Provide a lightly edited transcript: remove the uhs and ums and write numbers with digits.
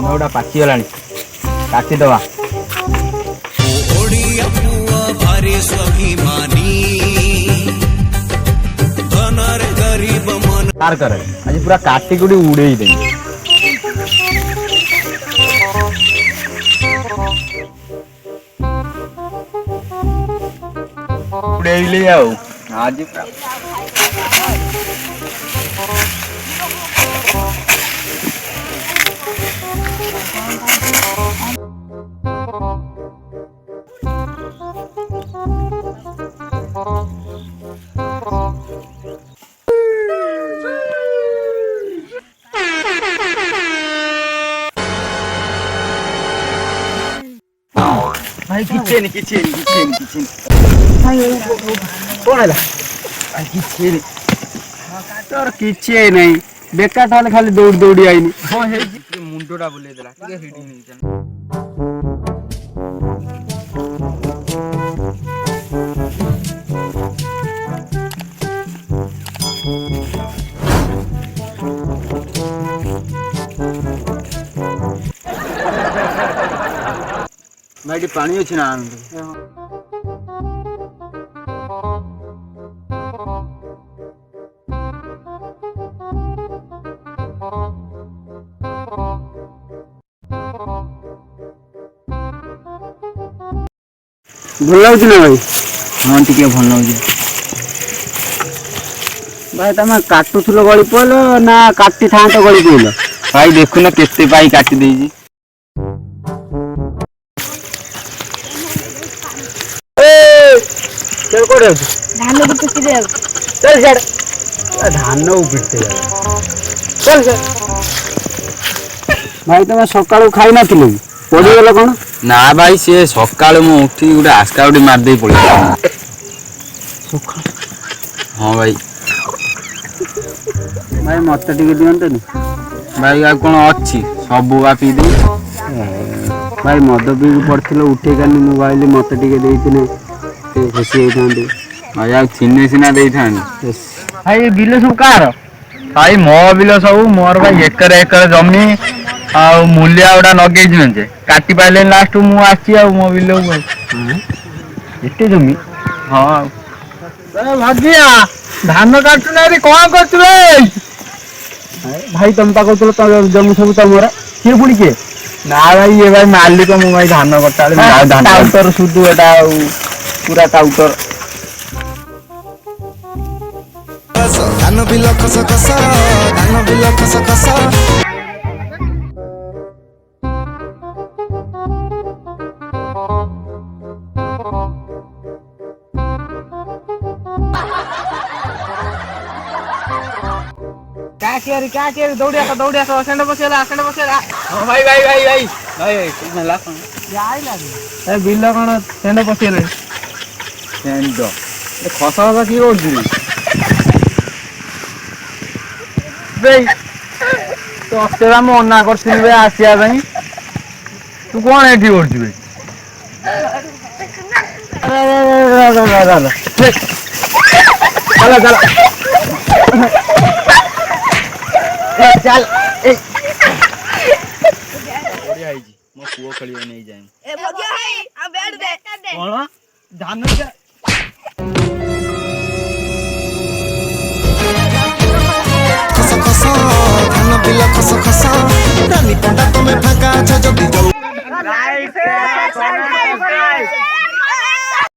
ଗୁଡ଼ା ପାଚିଗଲାଣି କାଟିଦବା। ତାର କର ଆଜି ପୁରା କାଟି କୁଟି ଉଡେଇ ଦେବି। ଉଡେଇଲି ଆଉ ଆଜି भाई किच्छे नहीं कौन है किच्छे नहीं तोर किच्छे नहीं बेकार थाले खाली दौड़ दौड़ी आईनी हां हे मुंडोटा बुले देला ठीक है हिडी नहीं भाई पानी अच्छी ना भल लगे ना भाई हाँ टे भल लगे भाई तुम काटुल गली पल ना काटी था गली पल भाई देखुना केते पाई काटी देजी धान धान भाई तुम सकाल खाई ना पड़गल कौन ना भाई सी सकाल उठी गोटे आस्का गोटे मारदे पड़े हाँ भाई भाई मत दिंतनि भाई आ कौन अच्छी सब पी दे भाई मद पी पड़े उठे कानी मोबाइल मत खुशी होते भाई आ चिन्ह सीना दे था भाई बिल सब कार भाई मो बिल सब मोर भाई एकर एकर जमी आ मूल्य गुड़ा नगे काटी पारे लास्ट मुझे मो बिल एते जमी हाँ भागिया धान काटुना कौन कर भाई तुम कहते जमी सब तुम किए पुणी किए ना भाई ये भाई मालिक मु भाई धान कटा टाउटर सुधु एटा पूरा टाउटर धान बिल खस खस धान बिल खस खस क्या दौड़िया सेंड बसेला भाई भाई भाई भाई भाई कोनला कोन आइला ए बिल कोन सेंड बसेले सेंड ए खसा खसा की ओडी बे तो तेरा मना करथिन बे आसिया भाई तू कोन एठी ओडी बे चला चला चल बढ़िया है जी मो पुओ खलियो नहीं जाए ए भगिया है आ बैठ दे कोन धान के खस खस धान बिल खस खस रानी पंडा तुम्हें फाका छ जदी जाऊ